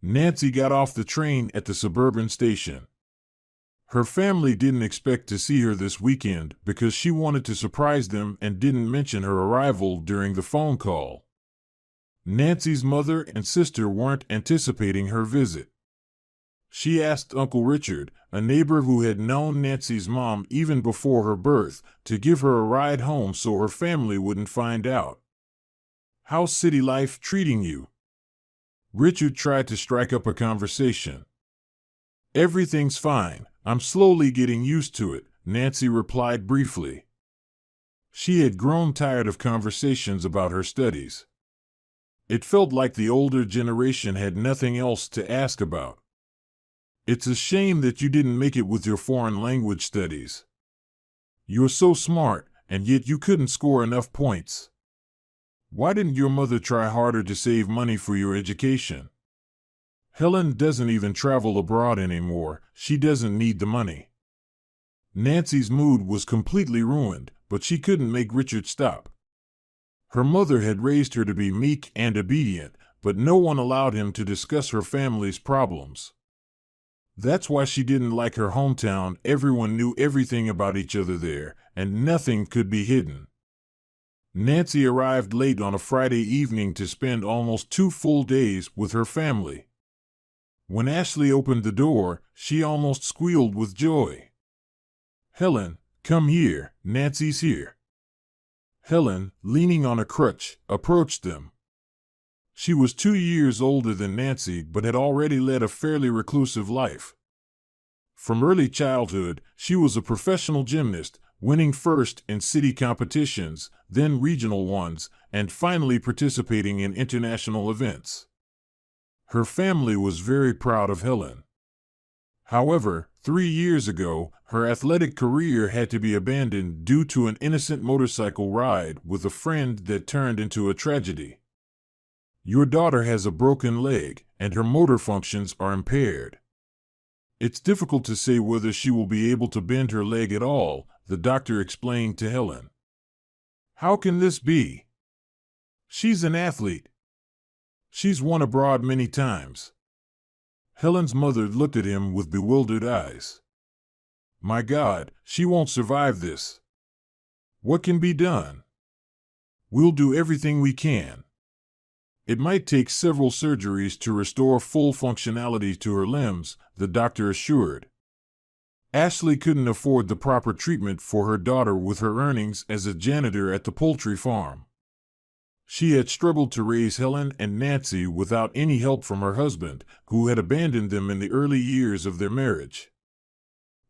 Nancy got off the train at the suburban station. Her family didn't expect to see her this weekend because she wanted to surprise them and didn't mention her arrival during the phone call. Nancy's mother and sister weren't anticipating her visit. She asked Uncle Richard, a neighbor who had known Nancy's mom even before her birth, to give her a ride home so her family wouldn't find out. "How's city life treating you?" Richard tried to strike up a conversation. "Everything's fine. I'm slowly getting used to it," Nancy replied briefly. She had grown tired of conversations about her studies. It felt like the older generation had nothing else to ask about. "It's a shame that you didn't make it with your foreign language studies. You're so smart, and yet you couldn't score enough points. Why didn't your mother try harder to save money for your education?" "Helen doesn't even travel abroad anymore. She doesn't need the money." Nancy's mood was completely ruined, but she couldn't make Richard stop. Her mother had raised her to be meek and obedient, but no one allowed him to discuss her family's problems. That's why she didn't like her hometown. Everyone knew everything about each other there, and nothing could be hidden. Nancy arrived late on a Friday evening to spend almost 2 full days with her family. When Ashley opened the door, she almost squealed with joy. "Helen, come here, Nancy's here." Helen, leaning on a crutch, approached them. She was 2 years older than Nancy but had already led a fairly reclusive life. From early childhood, she was a professional gymnast, winning first in city competitions, then regional ones, and finally participating in international events. Her family was very proud of Helen. However, 3 years ago, her athletic career had to be abandoned due to an innocent motorcycle ride with a friend that turned into a tragedy. "Your daughter has a broken leg, and her motor functions are impaired. It's difficult to say whether she will be able to bend her leg at all," the doctor explained to Helen. "How can this be? She's an athlete. She's won abroad many times." Helen's mother looked at him with bewildered eyes. "My God, she won't survive this. What can be done?" "We'll do everything we can. It might take several surgeries to restore full functionality to her limbs," the doctor assured. Ashley couldn't afford the proper treatment for her daughter with her earnings as a janitor at the poultry farm. She had struggled to raise Helen and Nancy without any help from her husband, who had abandoned them in the early years of their marriage.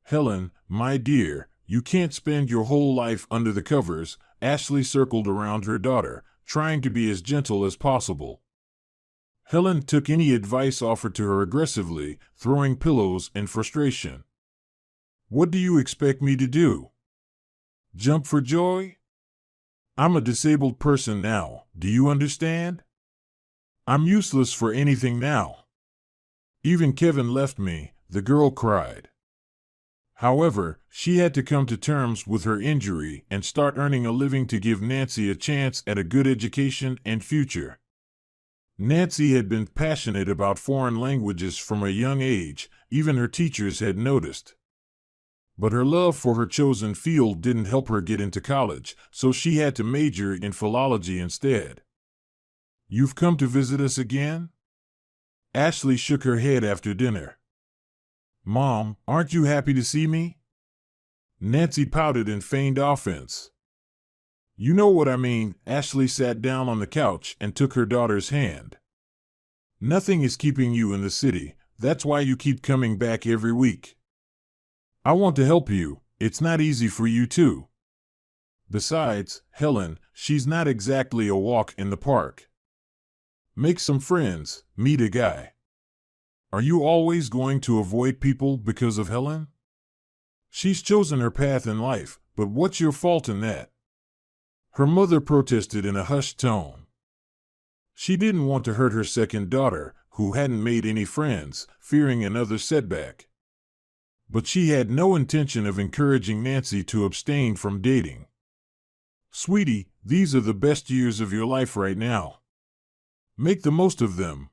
"Helen, my dear, you can't spend your whole life under the covers," Ashley circled around her daughter, trying to be as gentle as possible. Helen took any advice offered to her aggressively, throwing pillows in frustration. "What do you expect me to do? Jump for joy? I'm a disabled person now, do you understand? I'm useless for anything now. Even Kevin left me," the girl cried. However, she had to come to terms with her injury and start earning a living to give Nancy a chance at a good education and future. Nancy had been passionate about foreign languages from a young age, even her teachers had noticed. But her love for her chosen field didn't help her get into college, so she had to major in philology instead. "You've come to visit us again?" Ashley shook her head after dinner. "Mom, aren't you happy to see me?" Nancy pouted and feigned offense. "You know what I mean." Ashley sat down on the couch and took her daughter's hand. "Nothing is keeping you in the city. That's why you keep coming back every week. I want to help you. It's not easy for you too. Besides, Helen, she's not exactly a walk in the park. Make some friends, meet a guy. Are you always going to avoid people because of Helen? She's chosen her path in life, but what's your fault in that?" Her mother protested in a hushed tone. She didn't want to hurt her second daughter, who hadn't made any friends, fearing another setback. But she had no intention of encouraging Nancy to abstain from dating. "Sweetie, these are the best years of your life right now. Make the most of them."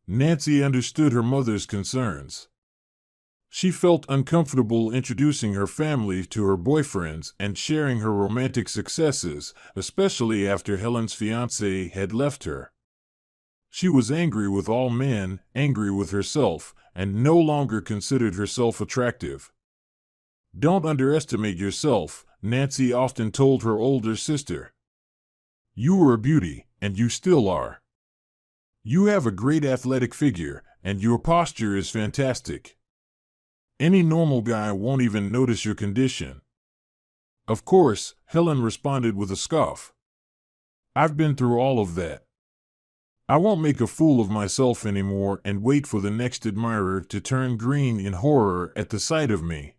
Nancy understood her mother's concerns. She felt uncomfortable introducing her family to her boyfriends and sharing her romantic successes, especially after Helen's fiancé had left her. She was angry with all men, angry with herself, and no longer considered herself attractive. "Don't underestimate yourself," Nancy often told her older sister. "You were a beauty, and you still are. You have a great athletic figure, and your posture is fantastic. Any normal guy won't even notice your condition." Of course, Helen responded with a scoff. "I've been through all of that. I won't make a fool of myself anymore and wait for the next admirer to turn green in horror at the sight of me."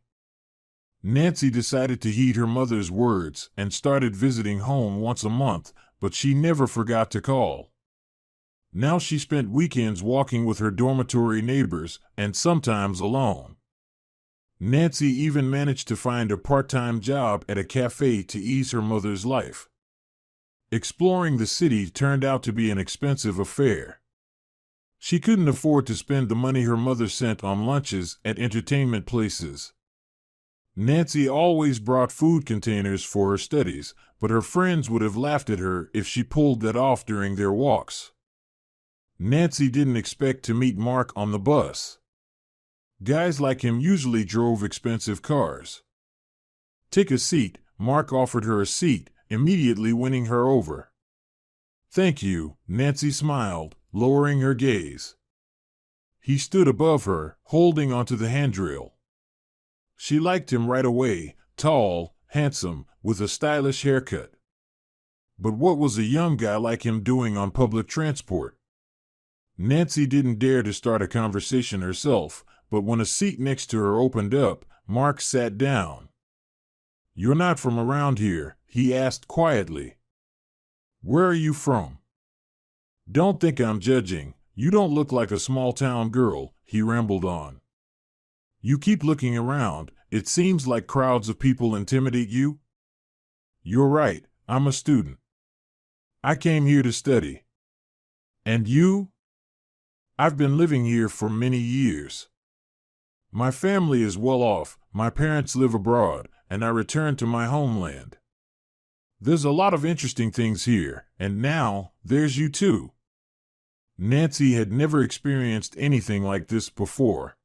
Nancy decided to heed her mother's words and started visiting home once a month, but she never forgot to call. Now she spent weekends walking with her dormitory neighbors, and sometimes alone. Nancy even managed to find a part-time job at a cafe to ease her mother's life. Exploring the city turned out to be an expensive affair. She couldn't afford to spend the money her mother sent on lunches at entertainment places. Nancy always brought food containers for her studies, but her friends would have laughed at her if she pulled that off during their walks. Nancy didn't expect to meet Mark on the bus. Guys like him usually drove expensive cars. "Take a seat," Mark offered her a seat, immediately winning her over. "Thank you," Nancy smiled, lowering her gaze. He stood above her, holding onto the handrail. She liked him right away, tall, handsome, with a stylish haircut. But what was a young guy like him doing on public transport? Nancy didn't dare to start a conversation herself, but when a seat next to her opened up, Mark sat down. "You're not from around here?" he asked quietly. "Where are you from?" "Don't think I'm judging. You don't look like a small-town girl," he rambled on. "You keep looking around. It seems like crowds of people intimidate you." "You're right. I'm a student. I came here to study." "And you?" "I've been living here for many years. My family is well off, my parents live abroad, and I returned to my homeland. There's a lot of interesting things here, and now, there's you too." Nancy had never experienced anything like this before.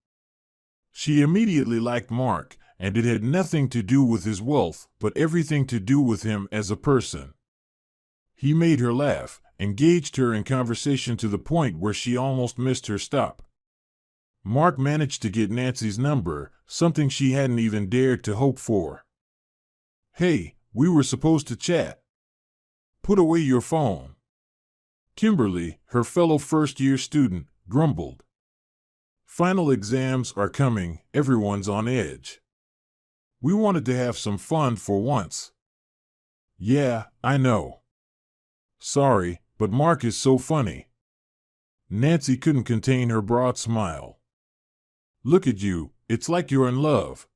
She immediately liked Mark, and it had nothing to do with his wealth, but everything to do with him as a person. He made her laugh, engaged her in conversation to the point where she almost missed her stop. Mark managed to get Nancy's number, something she hadn't even dared to hope for. "Hey, we were supposed to chat. Put away your phone." Kimberly, her fellow first-year student, grumbled. "Final exams are coming, everyone's on edge. We wanted to have some fun for once." "Yeah, I know. Sorry, but Mark is so funny." Nancy couldn't contain her broad smile. "Look at you, it's like you're in love."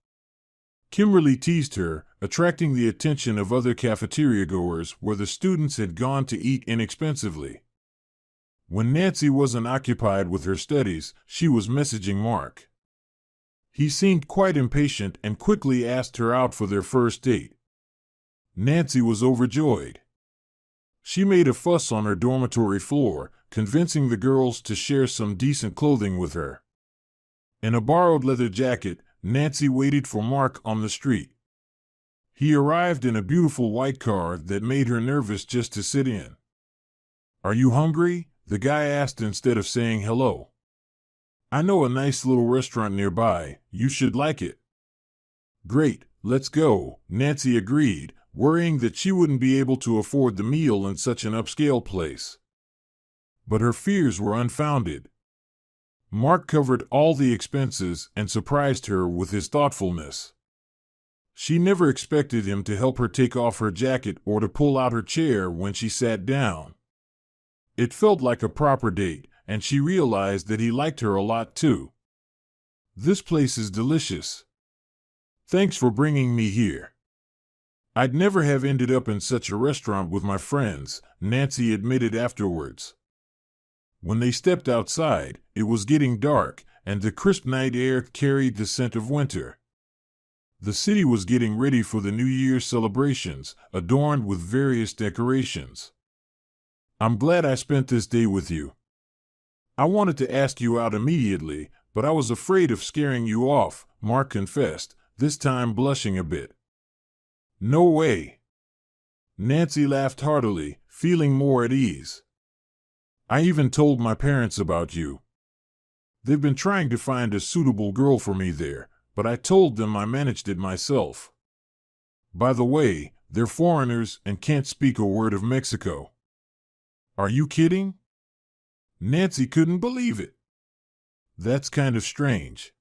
Kimberly teased her, attracting the attention of other cafeteria goers where the students had gone to eat inexpensively. When Nancy wasn't occupied with her studies, she was messaging Mark. He seemed quite impatient and quickly asked her out for their first date. Nancy was overjoyed. She made a fuss on her dormitory floor, convincing the girls to share some decent clothing with her. In a borrowed leather jacket, Nancy waited for Mark on the street. He arrived in a beautiful white car that made her nervous just to sit in. "Are you hungry?" the guy asked instead of saying hello. "I know a nice little restaurant nearby. You should like it." "Great, let's go," Nancy agreed, worrying that she wouldn't be able to afford the meal in such an upscale place. But her fears were unfounded. Mark covered all the expenses and surprised her with his thoughtfulness. She never expected him to help her take off her jacket or to pull out her chair when she sat down. It felt like a proper date, and she realized that he liked her a lot too. "This place is delicious. Thanks for bringing me here. I'd never have ended up in such a restaurant with my friends," Nancy admitted afterwards. When they stepped outside, it was getting dark, and the crisp night air carried the scent of winter. The city was getting ready for the New Year's celebrations, adorned with various decorations. "I'm glad I spent this day with you. I wanted to ask you out immediately, but I was afraid of scaring you off," Mark confessed, this time blushing a bit. "No way." Nancy laughed heartily, feeling more at ease. "I even told my parents about you. They've been trying to find a suitable girl for me there, but I told them I managed it myself. By the way, they're foreigners and can't speak a word of Mexico." "Are you kidding?" Nancy couldn't believe it. "That's kind of strange.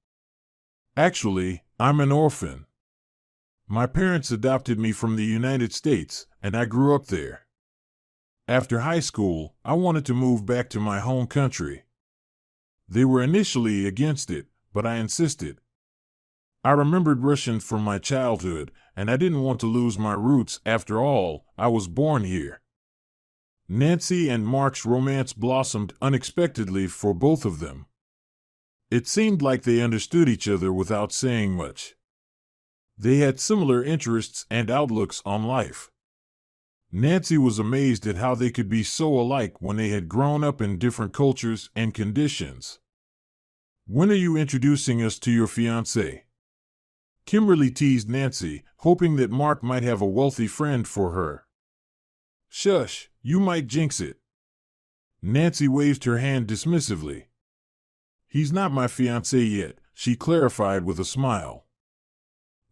Actually, I'm an orphan. My parents adopted me from the United States, and I grew up there. After high school, I wanted to move back to my home country. They were initially against it, but I insisted. I remembered Russian from my childhood, and I didn't want to lose my roots. After all, I was born here." Nancy and Mark's romance blossomed unexpectedly for both of them. It seemed like they understood each other without saying much. They had similar interests and outlooks on life. Nancy was amazed at how they could be so alike when they had grown up in different cultures and conditions. "When are you introducing us to your fiancé?" Kimberly teased Nancy, hoping that Mark might have a wealthy friend for her. "Shush, you might jinx it." Nancy waved her hand dismissively. "He's not my fiancé yet," she clarified with a smile.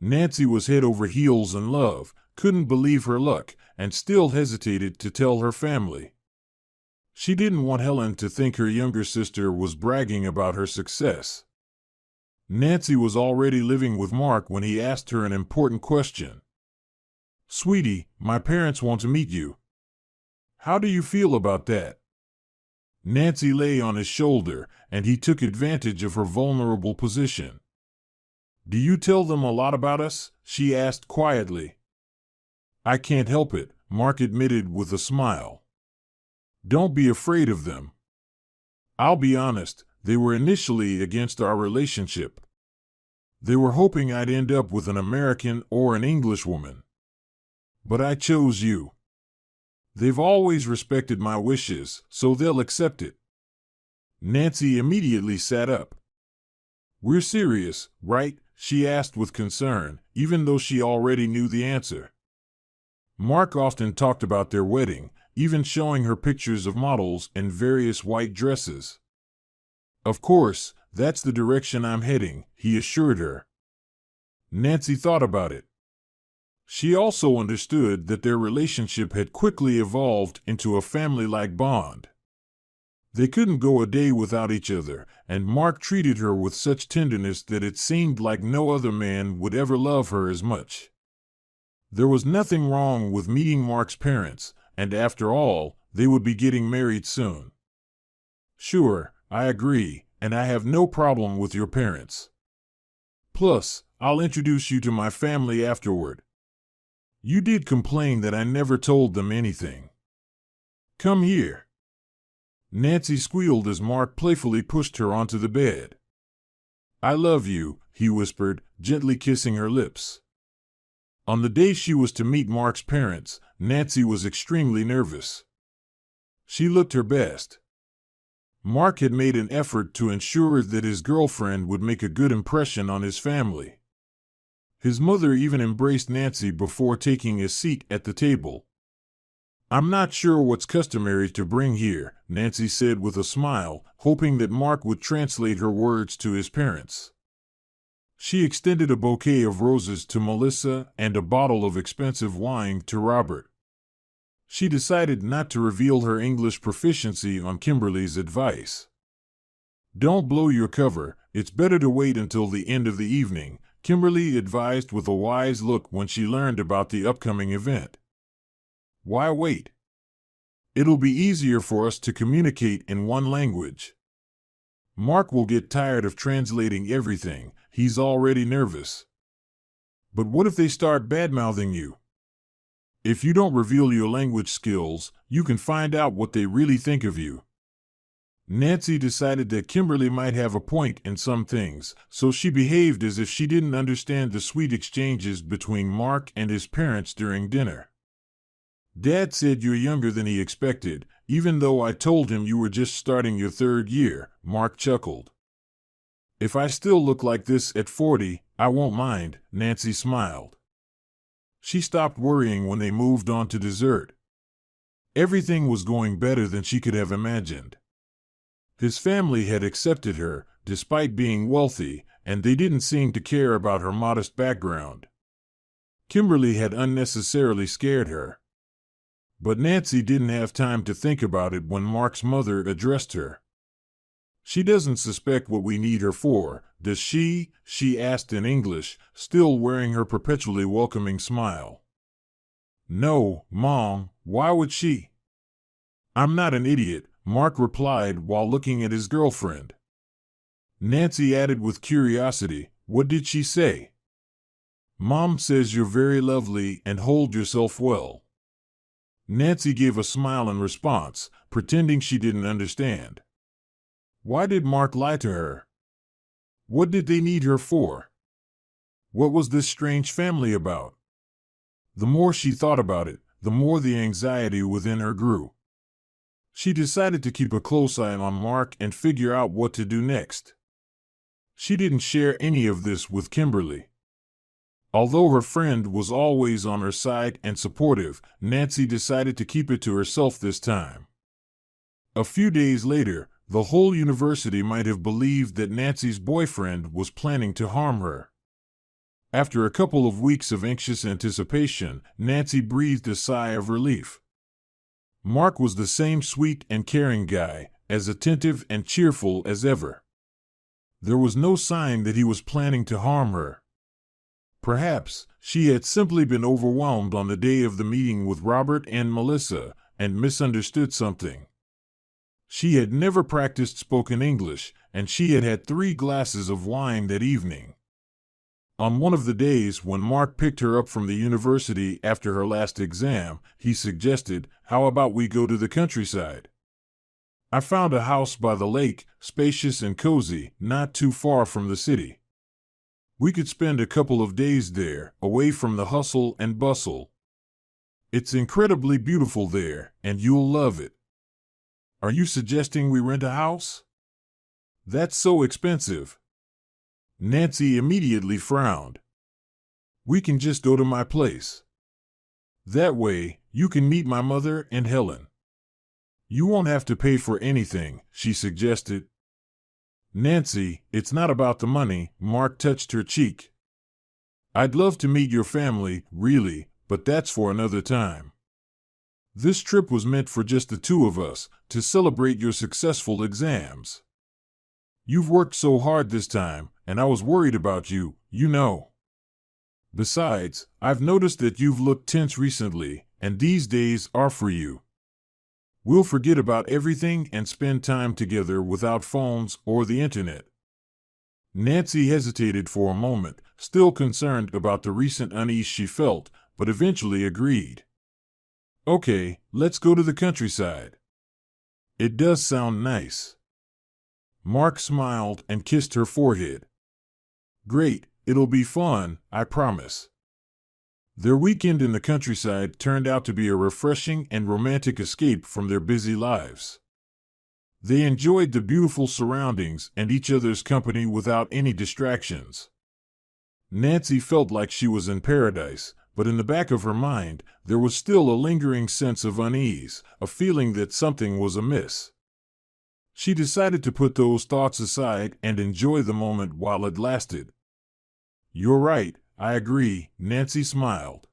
Nancy was head over heels in love, couldn't believe her luck, and still hesitated to tell her family. She didn't want Helen to think her younger sister was bragging about her success. Nancy was already living with Mark when he asked her an important question. "Sweetie, my parents want to meet you. How do you feel about that?" Nancy lay on his shoulder, and he took advantage of her vulnerable position. "Do you tell them a lot about us?" she asked quietly. "I can't help it," Mark admitted with a smile. "Don't be afraid of them. I'll be honest, they were initially against our relationship. They were hoping I'd end up with an American or an English woman. But I chose you. They've always respected my wishes, so they'll accept it." Nancy immediately sat up. "We're serious, right?" she asked with concern, even though she already knew the answer. Mark often talked about their wedding, even showing her pictures of models in various white dresses. "Of course, that's the direction I'm heading," he assured her. Nancy thought about it. She also understood that their relationship had quickly evolved into a family-like bond. They couldn't go a day without each other, and Mark treated her with such tenderness that it seemed like no other man would ever love her as much. There was nothing wrong with meeting Mark's parents, and after all, they would be getting married soon. "Sure, I agree, and I have no problem with your parents. Plus, I'll introduce you to my family afterward. You did complain that I never told them anything. Come here." Nancy squealed as Mark playfully pushed her onto the bed. "I love you," he whispered, gently kissing her lips. On the day she was to meet Mark's parents, Nancy was extremely nervous. She looked her best. Mark had made an effort to ensure that his girlfriend would make a good impression on his family. His mother even embraced Nancy before taking a seat at the table. "I'm not sure what's customary to bring here," Nancy said with a smile, hoping that Mark would translate her words to his parents. She extended a bouquet of roses to Melissa and a bottle of expensive wine to Robert. She decided not to reveal her English proficiency on Kimberly's advice. "Don't blow your cover, it's better to wait until the end of the evening," Kimberly advised with a wise look when she learned about the upcoming event. "Why wait? It'll be easier for us to communicate in one language. Mark will get tired of translating everything, he's already nervous." "But what if they start bad-mouthing you? If you don't reveal your language skills, you can find out what they really think of you." Nancy decided that Kimberly might have a point in some things, so she behaved as if she didn't understand the sweet exchanges between Mark and his parents during dinner. "Dad said you're younger than he expected, even though I told him you were just starting your third year," Mark chuckled. "If I still look like this at 40, I won't mind," Nancy smiled. She stopped worrying when they moved on to dessert. Everything was going better than she could have imagined. His family had accepted her, despite being wealthy, and they didn't seem to care about her modest background. Kimberly had unnecessarily scared her. But Nancy didn't have time to think about it when Mark's mother addressed her. "She doesn't suspect what we need her for, does she?" she asked in English, still wearing her perpetually welcoming smile. "No, Mom, why would she?" "I'm not an idiot," Mark replied while looking at his girlfriend. Nancy added with curiosity, "What did she say?" "Mom says you're very lovely and hold yourself well." Nancy gave a smile in response, pretending she didn't understand. Why did Mark lie to her? What did they need her for? What was this strange family about? The more she thought about it, the more the anxiety within her grew. She decided to keep a close eye on Mark and figure out what to do next. She didn't share any of this with Kimberly. Although her friend was always on her side and supportive, Nancy decided to keep it to herself this time. A few days later, the whole university might have believed that Nancy's boyfriend was planning to harm her. After a couple of weeks of anxious anticipation, Nancy breathed a sigh of relief. Mark was the same sweet and caring guy, as attentive and cheerful as ever. There was no sign that he was planning to harm her. Perhaps she had simply been overwhelmed on the day of the meeting with Robert and Melissa and misunderstood something. She had never practiced spoken English, and she had had 3 glasses of wine that evening. On one of the days when Mark picked her up from the university after her last exam, he suggested, "How about we go to the countryside? I found a house by the lake, spacious and cozy, not too far from the city. We could spend a couple of days there, away from the hustle and bustle. It's incredibly beautiful there, and you'll love it." "Are you suggesting we rent a house? That's so expensive." Nancy immediately frowned. "We can just go to my place. That way, you can meet my mother and Helen. You won't have to pay for anything," she suggested. "Nancy, it's not about the money," Mark touched her cheek. "I'd love to meet your family, really, but that's for another time. This trip was meant for just the 2 of us, to celebrate your successful exams. You've worked so hard this time, and I was worried about you, you know. Besides, I've noticed that you've looked tense recently, and these days are for you. We'll forget about everything and spend time together without phones or the internet." Nancy hesitated for a moment, still concerned about the recent unease she felt, but eventually agreed. "Okay, let's go to the countryside. It does sound nice." Mark smiled and kissed her forehead. "Great, it'll be fun, I promise." Their weekend in the countryside turned out to be a refreshing and romantic escape from their busy lives. They enjoyed the beautiful surroundings and each other's company without any distractions. Nancy felt like she was in paradise, but in the back of her mind, there was still a lingering sense of unease, a feeling that something was amiss. She decided to put those thoughts aside and enjoy the moment while it lasted. "You're right, I agree," Nancy smiled.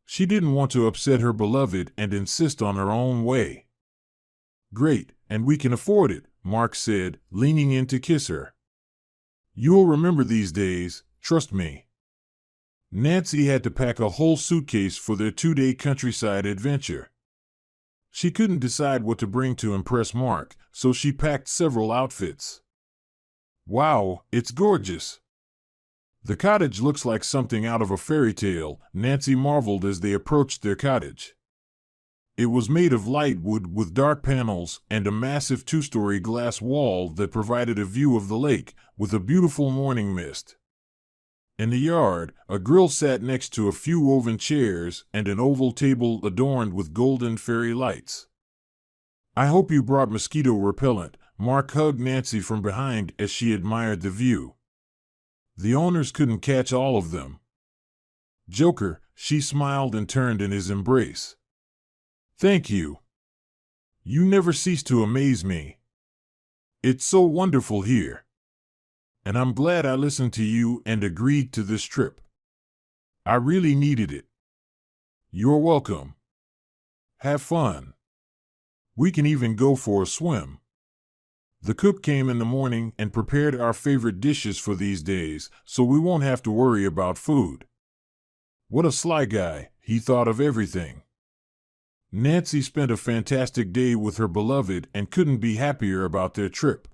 She didn't want to upset her beloved and insist on her own way. "Great, and we can afford it," Mark said, leaning in to kiss her. "You'll remember these days, trust me." Nancy had to pack a whole suitcase for their 2-day countryside adventure. She couldn't decide what to bring to impress Mark, so she packed several outfits. "Wow, it's gorgeous. The cottage looks like something out of a fairy tale," Nancy marveled as they approached their cottage. It was made of light wood with dark panels and a massive two-story glass wall that provided a view of the lake, with a beautiful morning mist. In the yard, a grill sat next to a few woven chairs and an oval table adorned with golden fairy lights. "I hope you brought mosquito repellent," Mark hugged Nancy from behind as she admired the view. "The owners couldn't catch all of them." "Joker," she smiled and turned in his embrace. "Thank you. You never cease to amaze me. It's so wonderful here. And I'm glad I listened to you and agreed to this trip. I really needed it." "You're welcome. Have fun. We can even go for a swim." The cook came in the morning and prepared our favorite dishes for these days, so we won't have to worry about food. What a sly guy, he thought of everything. Nancy spent a fantastic day with her beloved and couldn't be happier about their trip.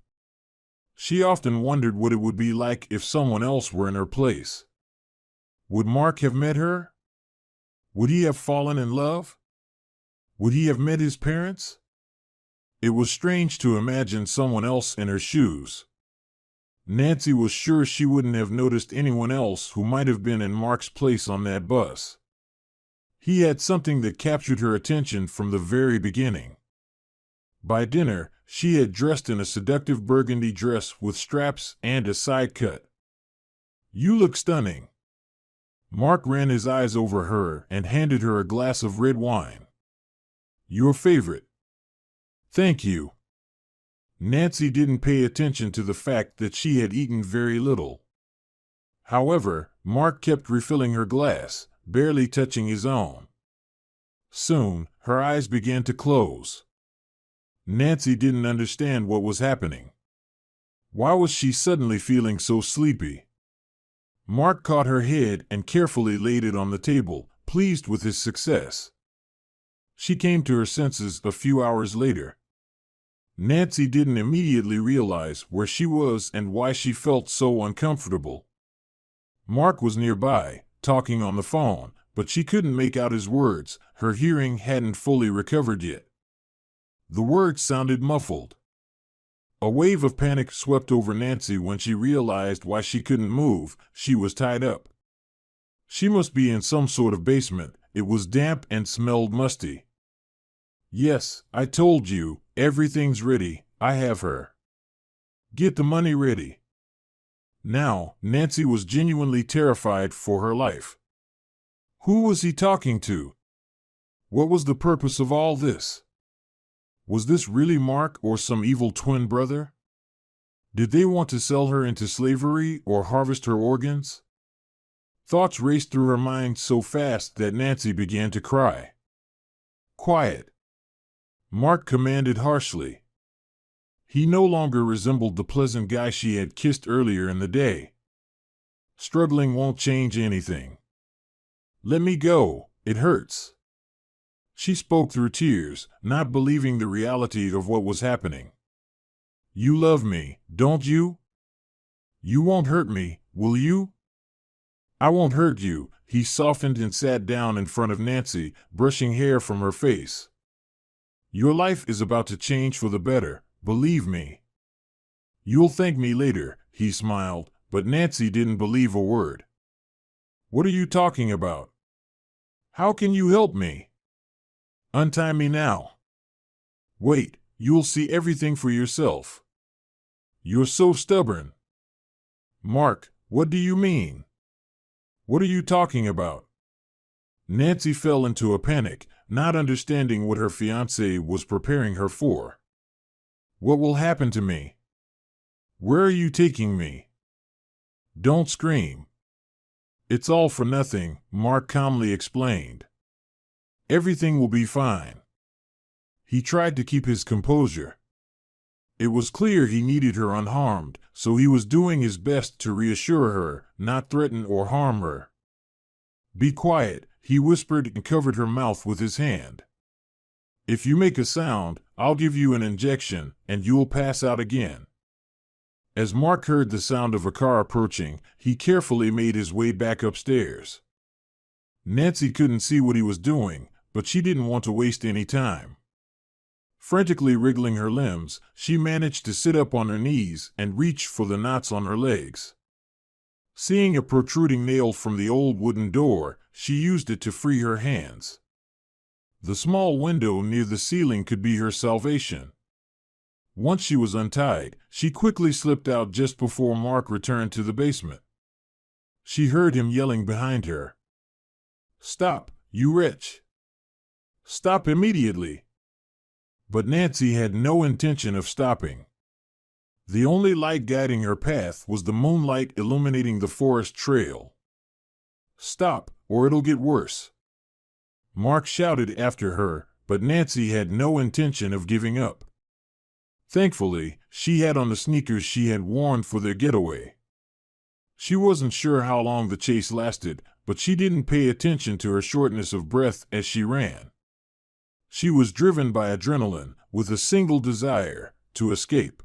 She often wondered what it would be like if someone else were in her place. Would Mark have met her? Would he have fallen in love? Would he have met his parents? It was strange to imagine someone else in her shoes. Nancy was sure she wouldn't have noticed anyone else who might have been in Mark's place on that bus. He had something that captured her attention from the very beginning. By dinner, she had dressed in a seductive burgundy dress with straps and a side cut. "You look stunning." Mark ran his eyes over her and handed her a glass of red wine. "Your favorite." "Thank you." Nancy didn't pay attention to the fact that she had eaten very little. However, Mark kept refilling her glass, barely touching his own. Soon, her eyes began to close. Nancy didn't understand what was happening. Why was she suddenly feeling so sleepy? Mark caught her head and carefully laid it on the table, pleased with his success. She came to her senses a few hours later. Nancy didn't immediately realize where she was and why she felt so uncomfortable. Mark was nearby, talking on the phone, but she couldn't make out his words. Her hearing hadn't fully recovered yet. The words sounded muffled. A wave of panic swept over Nancy when she realized why she couldn't move. She was tied up. She must be in some sort of basement. It was damp and smelled musty. "Yes, I told you, everything's ready. I have her. Get the money ready." Now, Nancy was genuinely terrified for her life. Who was he talking to? What was the purpose of all this? Was this really Mark or some evil twin brother? Did they want to sell her into slavery or harvest her organs? Thoughts raced through her mind so fast that Nancy began to cry. "Quiet," Mark commanded harshly. He no longer resembled the pleasant guy she had kissed earlier in the day. "Struggling won't change anything. Let me go, it hurts." She spoke through tears, not believing the reality of what was happening. "You love me, don't you? You won't hurt me, will you?" "I won't hurt you." He softened and sat down in front of Nancy, brushing hair from her face. "Your life is about to change for the better, believe me." "You'll thank me later," he smiled, but Nancy didn't believe a word. "What are you talking about? How can you help me? Untie me now." "Wait, you'll see everything for yourself." "You're so stubborn." "Mark, what do you mean? What are you talking about?" Nancy fell into a panic, not understanding what her fiancé was preparing her for. "What will happen to me? Where are you taking me?" "Don't scream." "It's all for nothing," Mark calmly explained. "Everything will be fine." He tried to keep his composure. It was clear he needed her unharmed, so he was doing his best to reassure her, not threaten or harm her. "Be quiet," he whispered and covered her mouth with his hand. "If you make a sound, I'll give you an injection, and you'll pass out again." As Mark heard the sound of a car approaching, he carefully made his way back upstairs. Nancy couldn't see what he was doing, but she didn't want to waste any time. Frantically wriggling her limbs, she managed to sit up on her knees and reach for the knots on her legs. Seeing a protruding nail from the old wooden door, she used it to free her hands. The small window near the ceiling could be her salvation. Once she was untied, she quickly slipped out just before Mark returned to the basement. She heard him yelling behind her. "Stop, you wretch! Stop immediately!" But Nancy had no intention of stopping. The only light guiding her path was the moonlight illuminating the forest trail. "Stop, or it'll get worse!" Mark shouted after her, but Nancy had no intention of giving up. Thankfully, she had on the sneakers she had worn for their getaway. She wasn't sure how long the chase lasted, but she didn't pay attention to her shortness of breath as she ran. She was driven by adrenaline, with a single desire: to escape.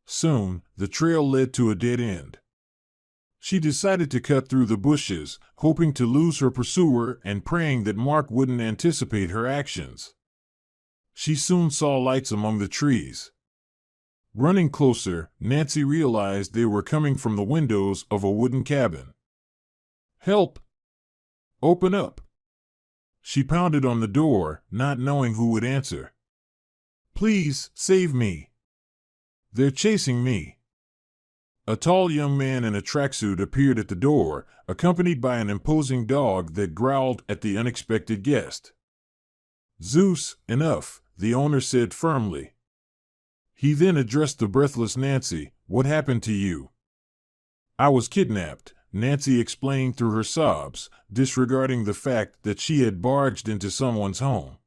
Soon, the trail led to a dead end. She decided to cut through the bushes, hoping to lose her pursuer and praying that Mark wouldn't anticipate her actions. She soon saw lights among the trees. Running closer, Nancy realized they were coming from the windows of a wooden cabin. "Help! Open up!" She pounded on the door, not knowing who would answer. "Please, save me! They're chasing me!" A tall young man in a tracksuit appeared at the door, accompanied by an imposing dog that growled at the unexpected guest. "Zeus, enough," the owner said firmly. He then addressed the breathless Nancy. "What happened to you?" "I was kidnapped," Nancy explained through her sobs, disregarding the fact that she had barged into someone's home.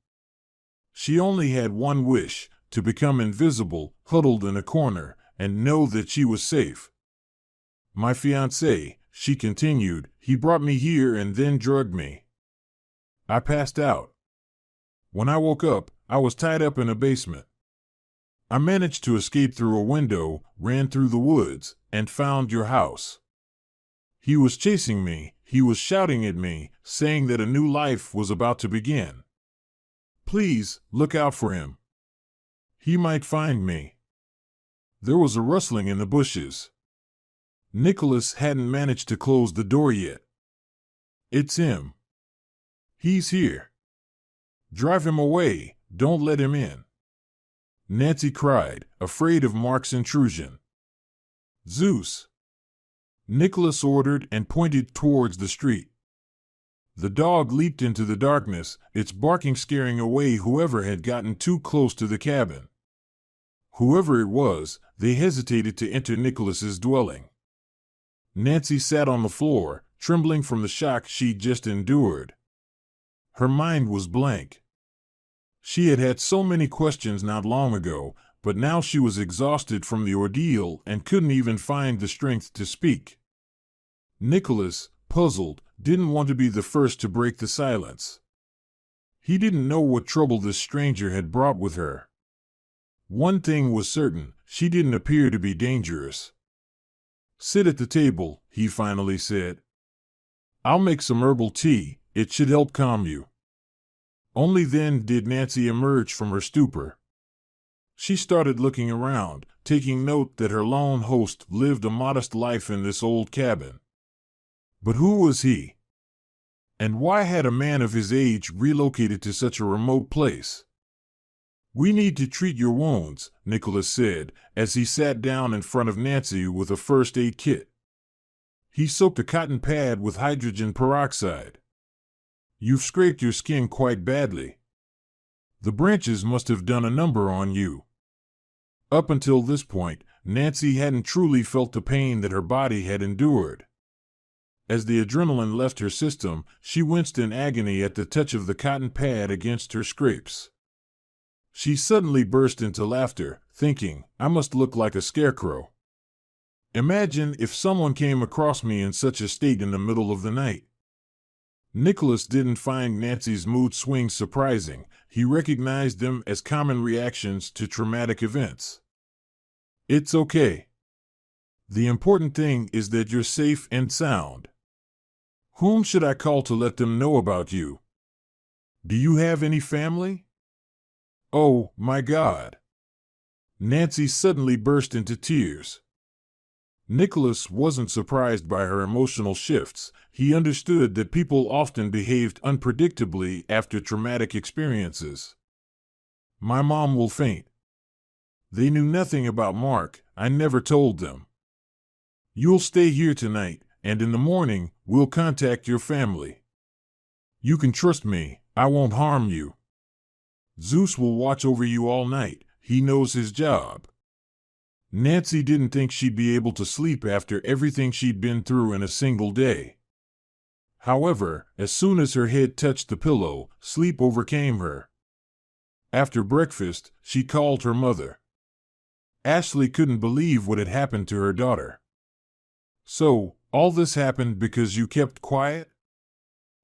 She only had one wish: to become invisible, huddled in a corner, and know that she was safe. "My fiancé," she continued, "he brought me here and then drugged me. I passed out. When I woke up, I was tied up in a basement. I managed to escape through a window, ran through the woods, and found your house. He was chasing me, he was shouting at me, saying that a new life was about to begin. Please, look out for him. He might find me." There was a rustling in the bushes. Nicholas hadn't managed to close the door yet. "It's him. He's here. Drive him away, don't let him in," Nancy cried, afraid of Mark's intrusion. "Zeus!" Nicholas ordered and pointed towards the street. The dog leaped into the darkness, its barking scaring away whoever had gotten too close to the cabin. Whoever it was, they hesitated to enter Nicholas's dwelling. Nancy sat on the floor, trembling from the shock she'd just endured. Her mind was blank. She had had so many questions not long ago, but now she was exhausted from the ordeal and couldn't even find the strength to speak. Nicholas, puzzled, didn't want to be the first to break the silence. He didn't know what trouble this stranger had brought with her. One thing was certain: she didn't appear to be dangerous. "Sit at the table," he finally said. "I'll make some herbal tea, it should help calm you." Only then did Nancy emerge from her stupor. She started looking around, taking note that her lone host lived a modest life in this old cabin. But who was he? And why had a man of his age relocated to such a remote place? "We need to treat your wounds," Nicholas said, as he sat down in front of Nancy with a first aid kit. He soaked a cotton pad with hydrogen peroxide. "You've scraped your skin quite badly. The branches must have done a number on you." Up until this point, Nancy hadn't truly felt the pain that her body had endured. As the adrenaline left her system, she winced in agony at the touch of the cotton pad against her scrapes. She suddenly burst into laughter, thinking, "I must look like a scarecrow. Imagine if someone came across me in such a state in the middle of the night." Nicholas didn't find Nancy's mood swings surprising. He recognized them as common reactions to traumatic events. "It's okay. The important thing is that you're safe and sound. Whom should I call to let them know about you?" Do you have any family? Oh, my God. Nancy suddenly burst into tears. Nicholas wasn't surprised by her emotional shifts. He understood that people often behaved unpredictably after traumatic experiences. My mom will faint. They knew nothing about Mark. I never told them. You'll stay here tonight, and in the morning, we'll contact your family. You can trust me. I won't harm you. Zeus will watch over you all night. He knows his job. Nancy didn't think she'd be able to sleep after everything she'd been through in a single day. However, as soon as her head touched the pillow, sleep overcame her. After breakfast, she called her mother. Ashley couldn't believe what had happened to her daughter. So, all this happened because you kept quiet?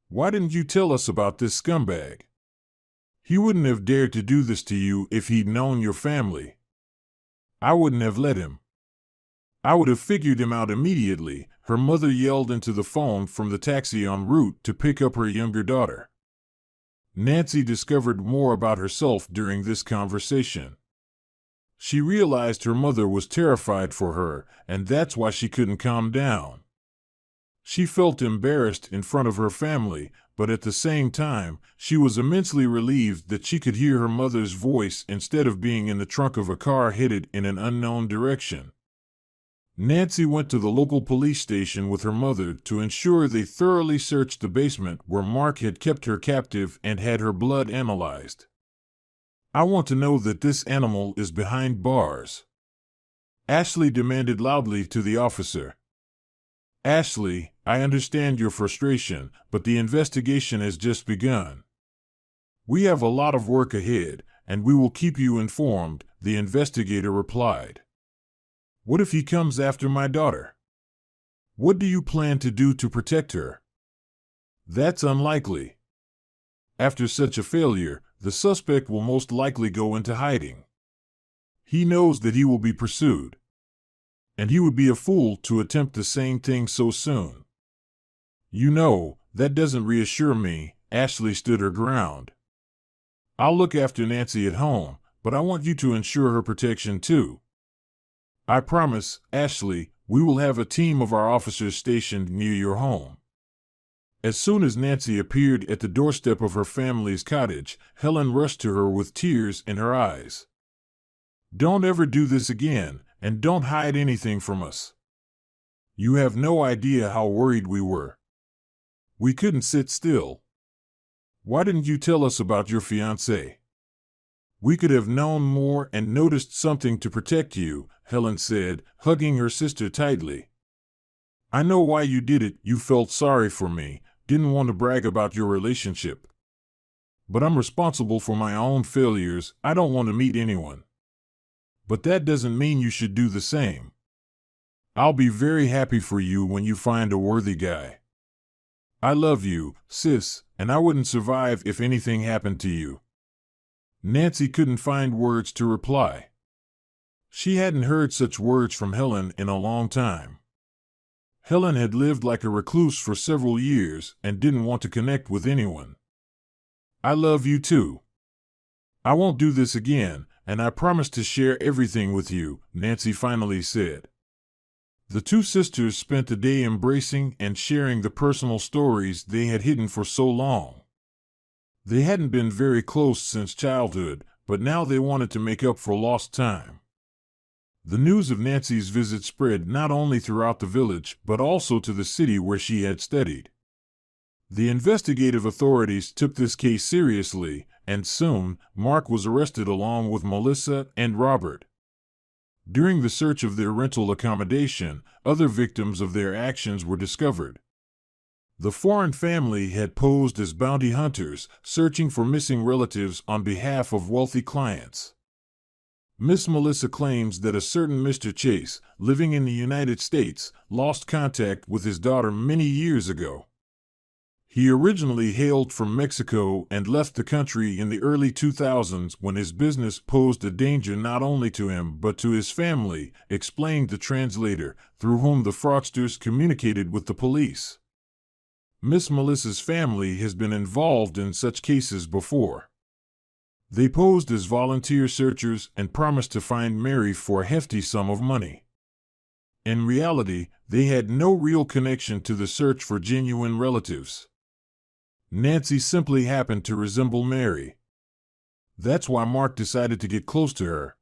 Why didn't you tell us about this scumbag? He wouldn't have dared to do this to you if he'd known your family. I wouldn't have let him. I would have figured him out immediately, her mother yelled into the phone from the taxi en route to pick up her younger daughter. Nancy discovered more about herself during this conversation. She realized her mother was terrified for her, and that's why she couldn't calm down. She felt embarrassed in front of her family, but at the same time, she was immensely relieved that she could hear her mother's voice instead of being in the trunk of a car headed in an unknown direction. Nancy went to the local police station with her mother to ensure they thoroughly searched the basement where Mark had kept her captive and had her blood analyzed. I want to know that this animal is behind bars. Ashley demanded loudly to the officer. Ashley, I understand your frustration, but the investigation has just begun. We have a lot of work ahead, and we will keep you informed, the investigator replied. What if he comes after my daughter? What do you plan to do to protect her? That's unlikely. After such a failure, the suspect will most likely go into hiding. He knows that he will be pursued. And he would be a fool to attempt the same thing so soon. You know, that doesn't reassure me, Ashley stood her ground. I'll look after Nancy at home, but I want you to ensure her protection too. I promise, Ashley, we will have a team of our officers stationed near your home. As soon as Nancy appeared at the doorstep of her family's cottage, Helen rushed to her with tears in her eyes. Don't ever do this again, and don't hide anything from us. You have no idea how worried we were. We couldn't sit still. Why didn't you tell us about your fiancé? We could have known more and noticed something to protect you, Helen said, hugging her sister tightly. I know why you did it. You felt sorry for me, didn't want to brag about your relationship. But I'm responsible for my own failures. I don't want to meet anyone. But that doesn't mean you should do the same. I'll be very happy for you when you find a worthy guy. I love you, sis, and I wouldn't survive if anything happened to you. Nancy couldn't find words to reply. She hadn't heard such words from Helen in a long time. Helen had lived like a recluse for several years and didn't want to connect with anyone. I love you too. I won't do this again, and I promise to share everything with you, Nancy finally said. The two sisters spent the day embracing and sharing the personal stories they had hidden for so long. They hadn't been very close since childhood, but now they wanted to make up for lost time. The news of Nancy's visit spread not only throughout the village, but also to the city where she had studied. The investigative authorities took this case seriously, and soon, Mark was arrested along with Melissa and Robert. During the search of their rental accommodation, other victims of their actions were discovered. The foreign family had posed as bounty hunters, searching for missing relatives on behalf of wealthy clients. Miss Melissa claims that a certain Mr. Chase, living in the United States, lost contact with his daughter many years ago. He originally hailed from Mexico and left the country in the early 2000s when his business posed a danger not only to him but to his family, explained the translator, through whom the fraudsters communicated with the police. Miss Melissa's family has been involved in such cases before. They posed as volunteer searchers and promised to find Mary for a hefty sum of money. In reality, they had no real connection to the search for genuine relatives. Nancy simply happened to resemble Mary. That's why Mark decided to get close to her.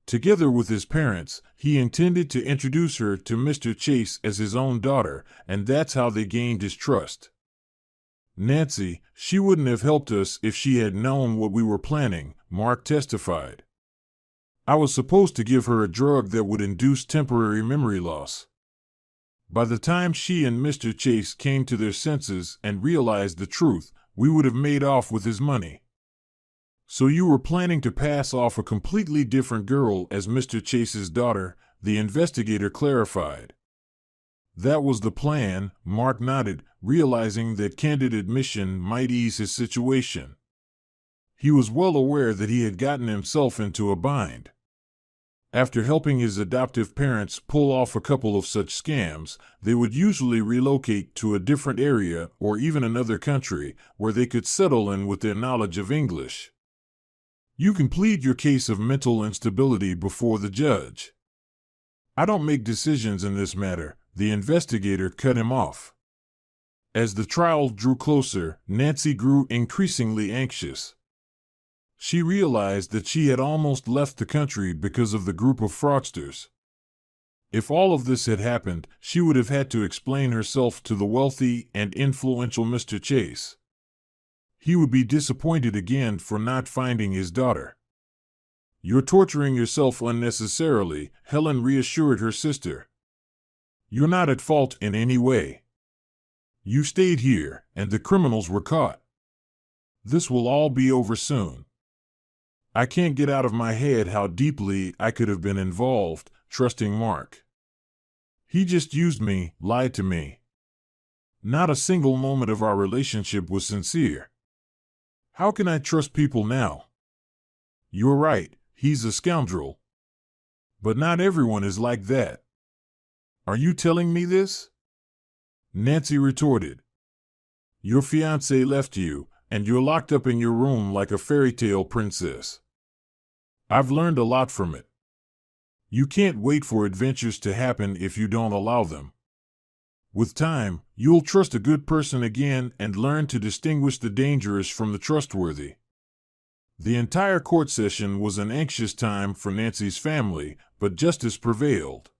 Together with his parents, he intended to introduce her to Mr. Chase as his own daughter, and that's how they gained his trust. Nancy, she wouldn't have helped us if she had known what we were planning, Mark testified. I was supposed to give her a drug that would induce temporary memory loss. By the time she and Mr. Chase came to their senses and realized the truth, we would have made off with his money. So you were planning to pass off a completely different girl as Mr. Chase's daughter, the investigator clarified. That was the plan, Mark nodded, realizing that candid admission might ease his situation. He was well aware that he had gotten himself into a bind. After helping his adoptive parents pull off a couple of such scams, they would usually relocate to a different area or even another country where they could settle in with their knowledge of English. You can plead your case of mental instability before the judge. I don't make decisions in this matter, the investigator cut him off. As the trial drew closer, Nancy grew increasingly anxious. She realized that she had almost left the country because of the group of fraudsters. If all of this had happened, she would have had to explain herself to the wealthy and influential Mr. Chase. He would be disappointed again for not finding his daughter. You're torturing yourself unnecessarily, Helen reassured her sister. You're not at fault in any way. You stayed here, and the criminals were caught. This will all be over soon. I can't get out of my head how deeply I could have been involved, trusting Mark. He just used me, lied to me. Not a single moment of our relationship was sincere. How can I trust people now? You're right, he's a scoundrel. But not everyone is like that. Are you telling me this? Nancy retorted. Your fiancé left you, and you're locked up in your room like a fairy tale princess. I've learned a lot from it. You can't wait for adventures to happen if you don't allow them. With time, you'll trust a good person again and learn to distinguish the dangerous from the trustworthy. The entire court session was an anxious time for Nancy's family, but justice prevailed.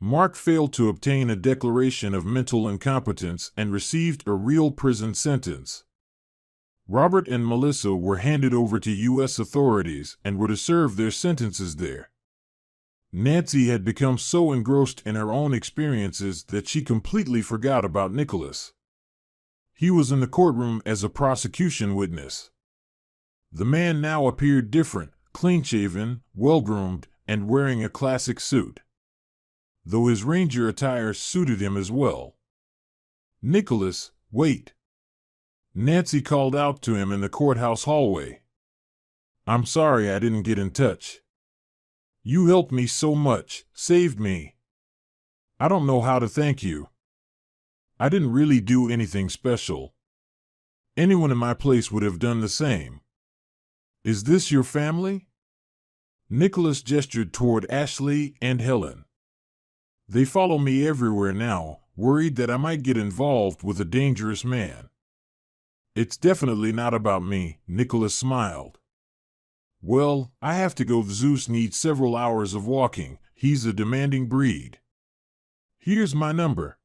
Mark failed to obtain a declaration of mental incompetence and received a real prison sentence. Robert and Melissa were handed over to U.S. authorities and were to serve their sentences there. Nancy had become so engrossed in her own experiences that she completely forgot about Nicholas. He was in the courtroom as a prosecution witness. The man now appeared different, clean-shaven, well-groomed, and wearing a classic suit. Though his ranger attire suited him as well. Nicholas, wait. Nancy called out to him in the courthouse hallway. I'm sorry I didn't get in touch. You helped me so much, saved me. I don't know how to thank you. I didn't really do anything special. Anyone in my place would have done the same. Is this your family? Nicholas gestured toward Ashley and Helen. They follow me everywhere now, worried that I might get involved with a dangerous man. It's definitely not about me, Nicholas smiled. Well, I have to go. Zeus needs several hours of walking. He's a demanding breed. Here's my number.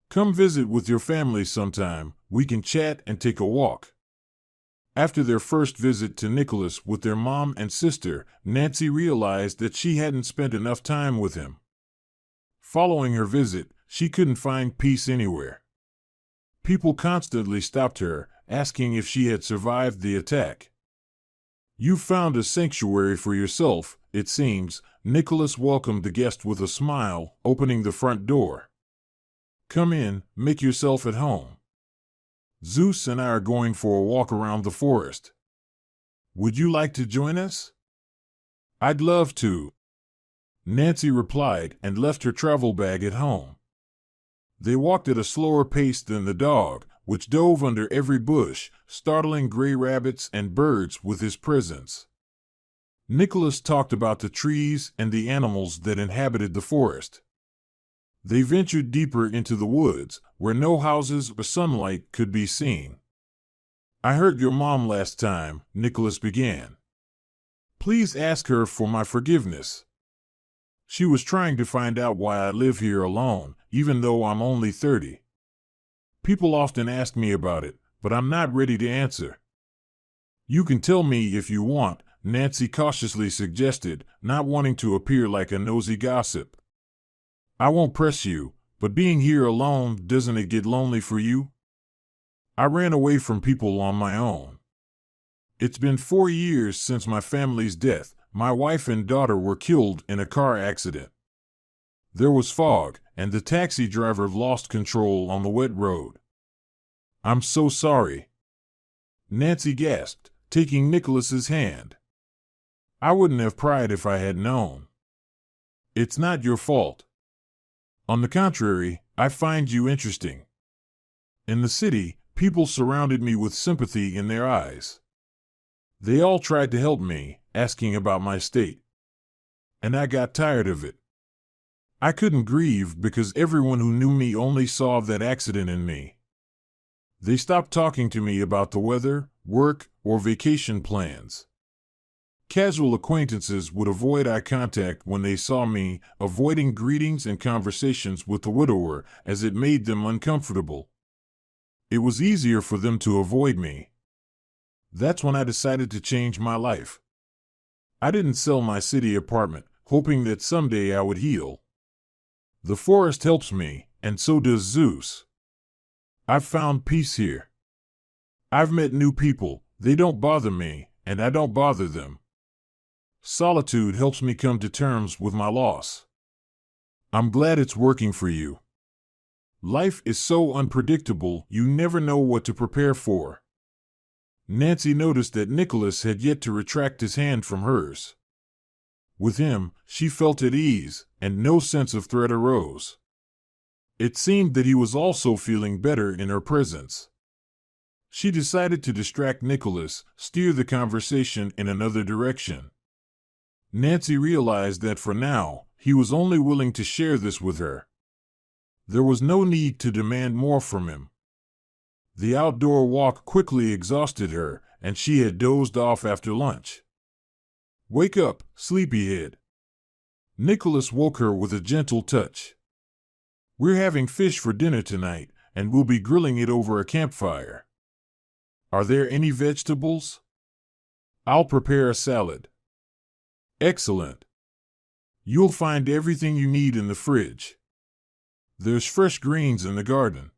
Come visit with your family sometime. We can chat and take a walk. After their first visit to Nicholas with their mom and sister, Nancy realized that she hadn't spent enough time with him. Following her visit, she couldn't find peace anywhere. People constantly stopped her, asking if she had survived the attack. You found a sanctuary for yourself, it seems, Nicholas welcomed the guest with a smile, opening the front door. Come in, make yourself at home. Zeus and I are going for a walk around the forest. Would you like to join us? I'd love to, Nancy replied and left her travel bag at home. They walked at a slower pace than the dog, which dove under every bush, startling gray rabbits and birds with his presence. Nicholas talked about the trees and the animals that inhabited the forest. They ventured deeper into the woods, where no houses or sunlight could be seen. "I hurt your mom last time," Nicholas began. "Please ask her for my forgiveness. She was trying to find out why I live here alone, even though I'm only 30. People often ask me about it, but I'm not ready to answer." "You can tell me if you want," Nancy cautiously suggested, not wanting to appear like a nosy gossip. "I won't press you, but being here alone, doesn't it get lonely for you? I ran away from people on my own. It's been 4 years since my family's death. My wife and daughter were killed in a car accident. There was fog, and the taxi driver lost control on the wet road. I'm so sorry." Nancy gasped, taking Nicholas's hand. "I wouldn't have cried if I had known. It's not your fault. On the contrary, I find you interesting. In the city, people surrounded me with sympathy in their eyes. They all tried to help me, asking about my state. And I got tired of it. I couldn't grieve because everyone who knew me only saw that accident in me. They stopped talking to me about the weather, work, or vacation plans. Casual acquaintances would avoid eye contact when they saw me, avoiding greetings and conversations with the widower as it made them uncomfortable. It was easier for them to avoid me. That's when I decided to change my life. I didn't sell my city apartment, hoping that someday I would heal. The forest helps me, and so does Zeus. I've found peace here. I've met new people, they don't bother me, and I don't bother them. Solitude helps me come to terms with my loss. I'm glad it's working for you. Life is so unpredictable, you never know what to prepare for." Nancy noticed that Nicholas had yet to retract his hand from hers. With him, she felt at ease, and no sense of threat arose. It seemed that he was also feeling better in her presence. She decided to distract Nicholas, steer the conversation in another direction. Nancy realized that for now, he was only willing to share this with her. There was no need to demand more from him. The outdoor walk quickly exhausted her, and she had dozed off after lunch. "Wake up, sleepyhead." Nicholas woke her with a gentle touch. "We're having fish for dinner tonight, and we'll be grilling it over a campfire. Are there any vegetables? I'll prepare a salad." "Excellent. You'll find everything you need in the fridge. There's fresh greens in the garden."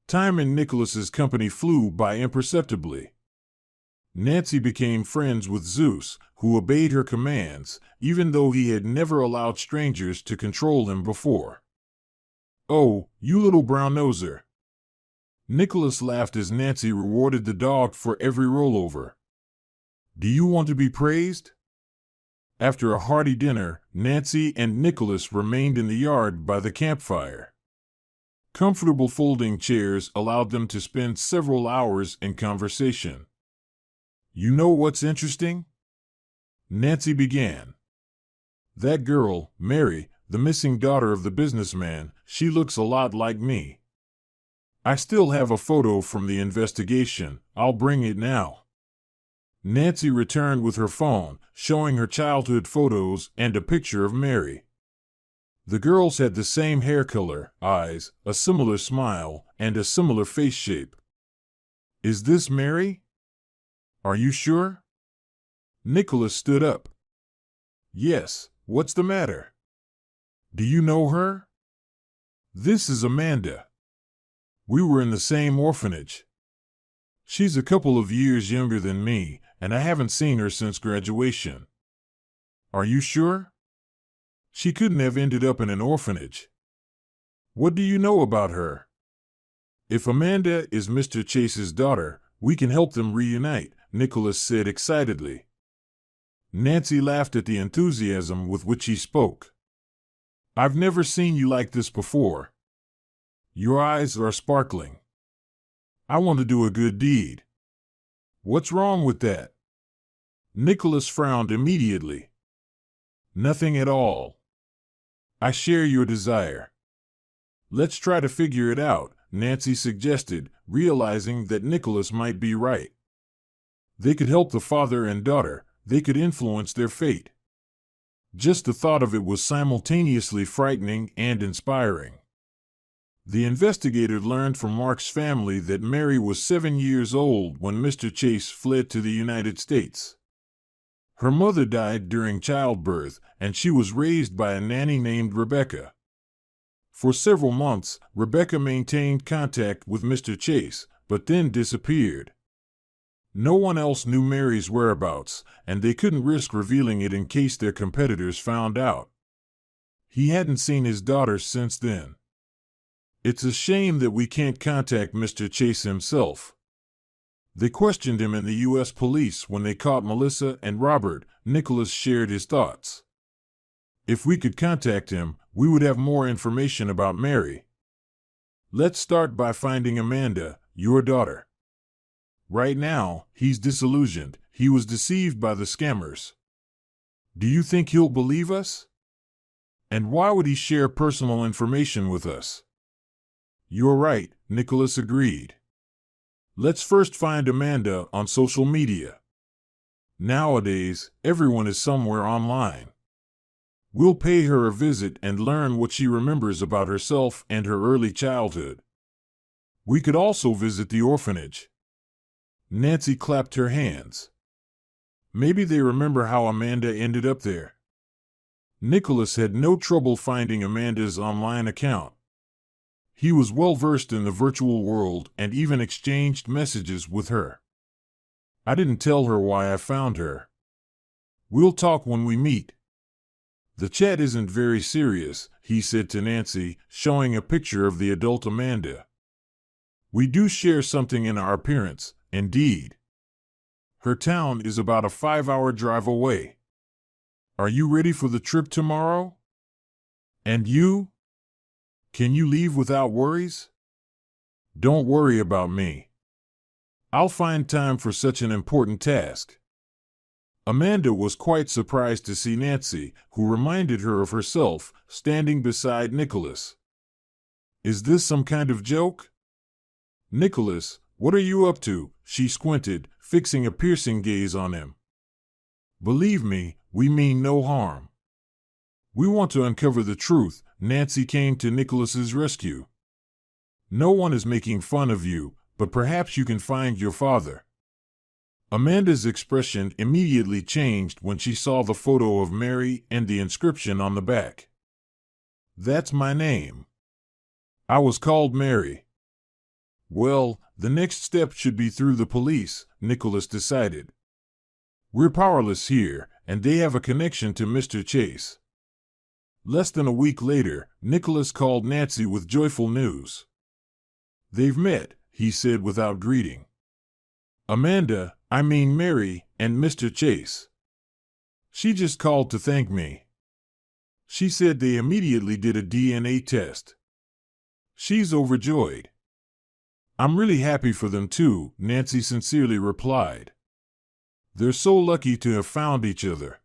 Time in Nicholas's company flew by imperceptibly. Nancy became friends with Zeus, who obeyed her commands, even though he had never allowed strangers to control him before. "Oh, you little brown-noser." Nicholas laughed as Nancy rewarded the dog for every rollover. "Do you want to be praised?" After a hearty dinner, Nancy and Nicholas remained in the yard by the campfire. Comfortable folding chairs allowed them to spend several hours in conversation. "You know what's interesting?" Nancy began. "That girl, Mary, the missing daughter of the businessman, she looks a lot like me. I still have a photo from the investigation. I'll bring it now." Nancy returned with her phone, showing her childhood photos and a picture of Mary. The girls had the same hair color, eyes, a similar smile, and a similar face shape. "Is this Mary? Are you sure?" Nicholas stood up. "Yes, what's the matter? Do you know her?" "This is Amanda. We were in the same orphanage. She's a couple of years younger than me, and I haven't seen her since graduation." "Are you sure? She couldn't have ended up in an orphanage. What do you know about her?" "If Amanda is Mr. Chase's daughter, we can help them reunite," Nicholas said excitedly. Nancy laughed at the enthusiasm with which he spoke. "I've never seen you like this before. Your eyes are sparkling. I want to do a good deed. What's wrong with that? Nicholas frowned immediately. Nothing at all. I share your desire. Let's try to figure it out, Nancy suggested, realizing that Nicholas might be right. They could help the father and daughter. They could influence their fate. Just the thought of it was simultaneously frightening and inspiring. The investigator learned from Mark's family that Mary was 7 years old when Mr. Chase fled to the United States. Her mother died during childbirth, and she was raised by a nanny named Rebecca. For several months, Rebecca maintained contact with Mr. Chase, but then disappeared. No one else knew Mary's whereabouts, and they couldn't risk revealing it in case their competitors found out. He hadn't seen his daughter since then. It's a shame that we can't contact Mr. Chase himself. They questioned him in the U.S. police when they caught Melissa and Robert. Nicholas shared his thoughts. If we could contact him, we would have more information about Mary. Let's start by finding Amanda, your daughter. Right now, he's disillusioned. He was deceived by the scammers. Do you think he'll believe us? And why would he share personal information with us? You're right, Nicholas agreed. Let's first find Amanda on social media. Nowadays, everyone is somewhere online. We'll pay her a visit and learn what she remembers about herself and her early childhood. We could also visit the orphanage. Nancy clapped her hands. Maybe they remember how Amanda ended up there. Nicholas had no trouble finding Amanda's online account. He was well versed in the virtual world and even exchanged messages with her. I didn't tell her why I found her. We'll talk when we meet. The chat isn't very serious, he said to Nancy, showing a picture of the adult Amanda. We do share something in our appearance, indeed. Her town is about a 5-hour drive away. Are you ready for the trip tomorrow? And you? Can you leave without worries? Don't worry about me. I'll find time for such an important task. Amanda was quite surprised to see Nancy, who reminded her of herself, standing beside Nicholas. Is this some kind of joke? Nicholas, what are you up to? She squinted, fixing a piercing gaze on him. Believe me, we mean no harm. We want to uncover the truth. Nancy came to Nicholas's rescue. No one is making fun of you, but perhaps you can find your father. Amanda's expression immediately changed when she saw the photo of Mary and the inscription on the back. That's my name. I was called Mary. Well, the next step should be through the police, Nicholas decided. We're powerless here, and they have a connection to Mr. Chase. Less than a week later, Nicholas called Nancy with joyful news. They've met, he said without greeting. Mary, and Mr. Chase. She just called to thank me. She said they immediately did a DNA test. She's overjoyed. I'm really happy for them too, Nancy sincerely replied. They're so lucky to have found each other.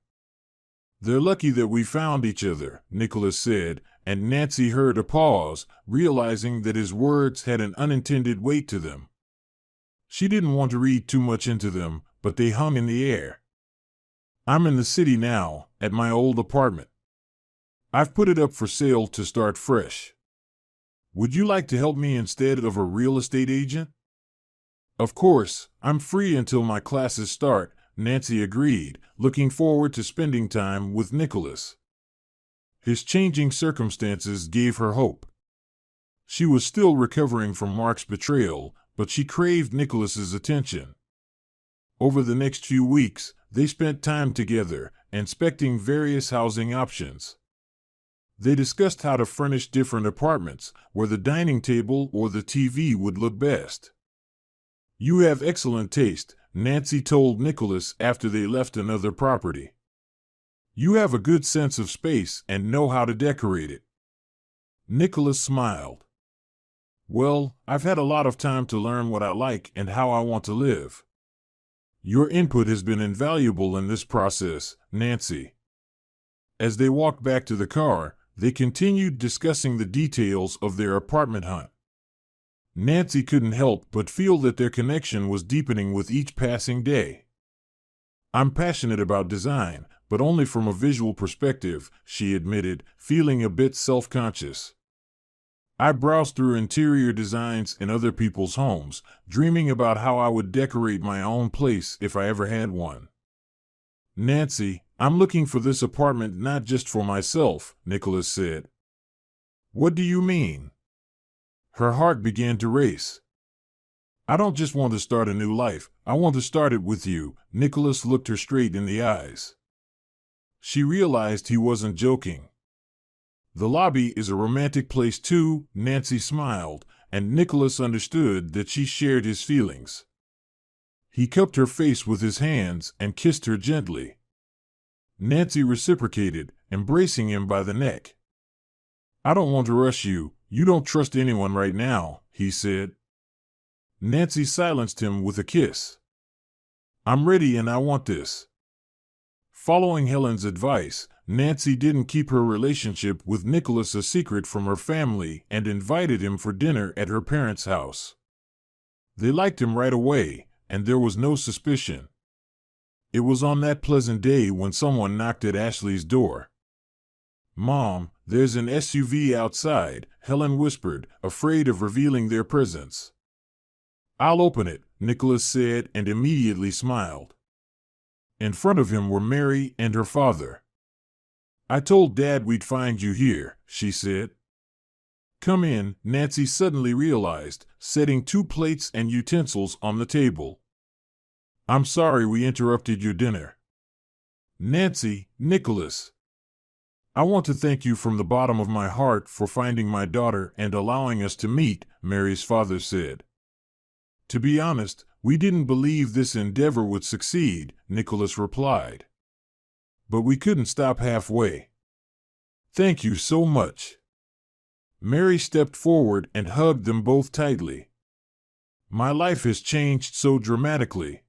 They're lucky that we found each other, Nicholas said, and Nancy heard a pause, realizing that his words had an unintended weight to them. She didn't want to read too much into them, but they hung in the air. I'm in the city now, at my old apartment. I've put it up for sale to start fresh. Would you like to help me instead of a real estate agent? Of course, I'm free until my classes start, Nancy agreed, looking forward to spending time with Nicholas. His changing circumstances gave her hope. She was still recovering from Mark's betrayal, but she craved Nicholas's attention. Over the next few weeks, they spent time together, inspecting various housing options. They discussed how to furnish different apartments, where the dining table or the TV would look best. You have excellent taste, Nancy told Nicholas after they left another property. You have a good sense of space and know how to decorate it. Nicholas smiled. Well, I've had a lot of time to learn what I like and how I want to live. Your input has been invaluable in this process, Nancy. As they walked back to the car, they continued discussing the details of their apartment hunt. Nancy couldn't help but feel that their connection was deepening with each passing day. I'm passionate about design, but only from a visual perspective, she admitted, feeling a bit self-conscious. I browse through interior designs in other people's homes, dreaming about how I would decorate my own place if I ever had one. Nancy, I'm looking for this apartment not just for myself, Nicholas said. What do you mean? Her heart began to race. I don't just want to start a new life, I want to start it with you. Nicholas looked her straight in the eyes. She realized he wasn't joking. The lobby is a romantic place too, Nancy smiled, and Nicholas understood that she shared his feelings. He cupped her face with his hands and kissed her gently. Nancy reciprocated, embracing him by the neck. I don't want to rush you, you don't trust anyone right now, he said. Nancy silenced him with a kiss. I'm ready and I want this. Following Helen's advice, Nancy didn't keep her relationship with Nicholas a secret from her family and invited him for dinner at her parents' house. They liked him right away, and there was no suspicion. It was on that pleasant day when someone knocked at Ashley's door. Mom, there's an SUV outside, Helen whispered, afraid of revealing their presence. I'll open it, Nicholas said, and immediately smiled. In front of him were Mary and her father. I told Dad we'd find you here, she said. Come in, Nancy suddenly realized, setting 2 plates and utensils on the table. I'm sorry we interrupted your dinner. Nancy, Nicholas. I want to thank you from the bottom of my heart for finding my daughter and allowing us to meet, Mary's father said. To be honest, we didn't believe this endeavor would succeed, Nicholas replied. But we couldn't stop halfway. Thank you so much. Mary stepped forward and hugged them both tightly. My life has changed so dramatically.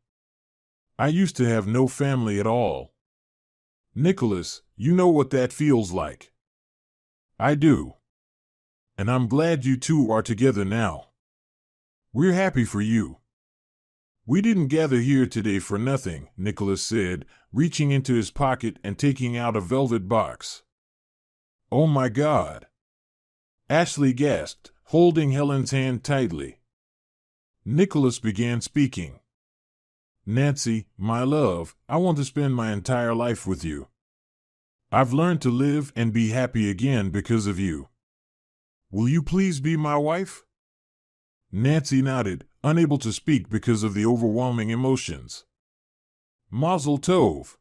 I used to have no family at all. Nicholas, you know what that feels like. I do. And I'm glad you two are together now. We're happy for you. We didn't gather here today for nothing, Nicholas said, reaching into his pocket and taking out a velvet box. Oh my God! Ashley gasped, holding Helen's hand tightly. Nicholas began speaking. Nancy, my love, I want to spend my entire life with you. I've learned to live and be happy again because of you. Will you please be my wife? Nancy nodded, unable to speak because of the overwhelming emotions. Mazel tov.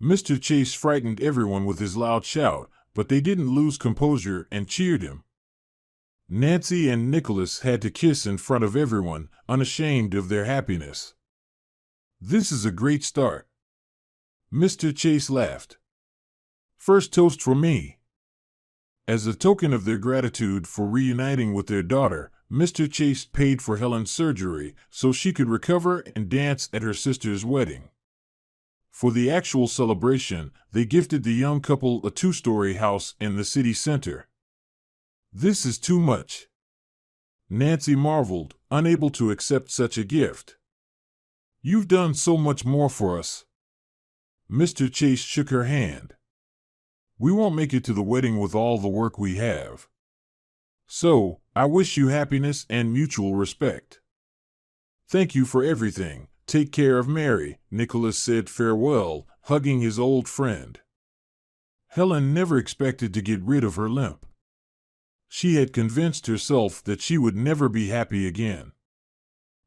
Mr. Chase frightened everyone with his loud shout, but they didn't lose composure and cheered him. Nancy and Nicholas had to kiss in front of everyone, unashamed of their happiness. This is a great start. Mr. Chase laughed. First toast for me. As a token of their gratitude for reuniting with their daughter, Mr. Chase paid for Helen's surgery so she could recover and dance at her sister's wedding. For the actual celebration, they gifted the young couple a 2-story house in the city center. This is too much. Nancy marveled, unable to accept such a gift. You've done so much more for us. Mr. Chase shook her hand. We won't make it to the wedding with all the work we have. So, I wish you happiness and mutual respect. Thank you for everything. Take care of Mary, Nicholas said farewell, hugging his old friend. Helen never expected to get rid of her limp. She had convinced herself that she would never be happy again.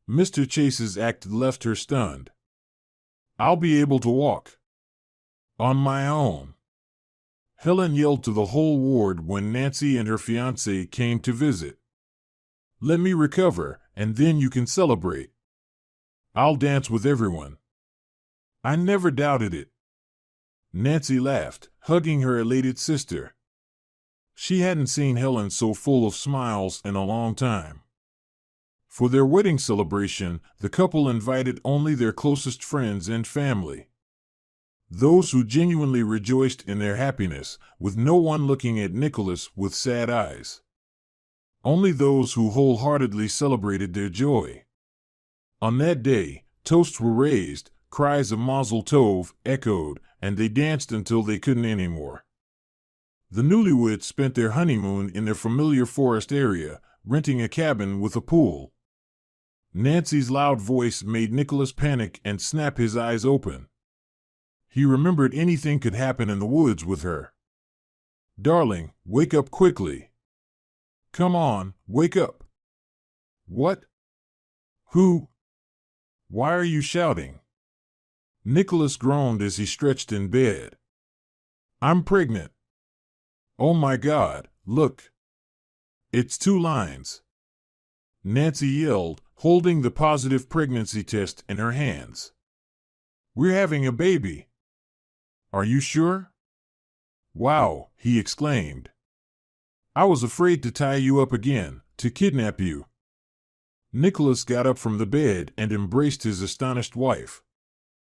Mr. Chase's act left her stunned. I'll be able to walk. On my own. Helen yelled to the whole ward when Nancy and her fiancé came to visit. Let me recover, and then you can celebrate. I'll dance with everyone. I never doubted it. Nancy laughed, hugging her elated sister. She hadn't seen Helen so full of smiles in a long time. For their wedding celebration, the couple invited only their closest friends and family. Those who genuinely rejoiced in their happiness, with no one looking at Nicholas with sad eyes. Only those who wholeheartedly celebrated their joy. On that day, toasts were raised, cries of Mazel Tov echoed, and they danced until they couldn't anymore. The newlyweds spent their honeymoon in their familiar forest area, renting a cabin with a pool. Nancy's loud voice made Nicholas panic and snap his eyes open. He remembered anything could happen in the woods with her. "Darling, wake up quickly. Come on, wake up." "What? Who? Why are you shouting?" Nicholas groaned as he stretched in bed. "I'm pregnant. Oh my God, look. It's 2 lines." Nancy yelled, holding the positive pregnancy test in her hands. "We're having a baby." "Are you sure?" "Wow," he exclaimed. "I was afraid to tie you up again, to kidnap you." Nicholas got up from the bed and embraced his astonished wife.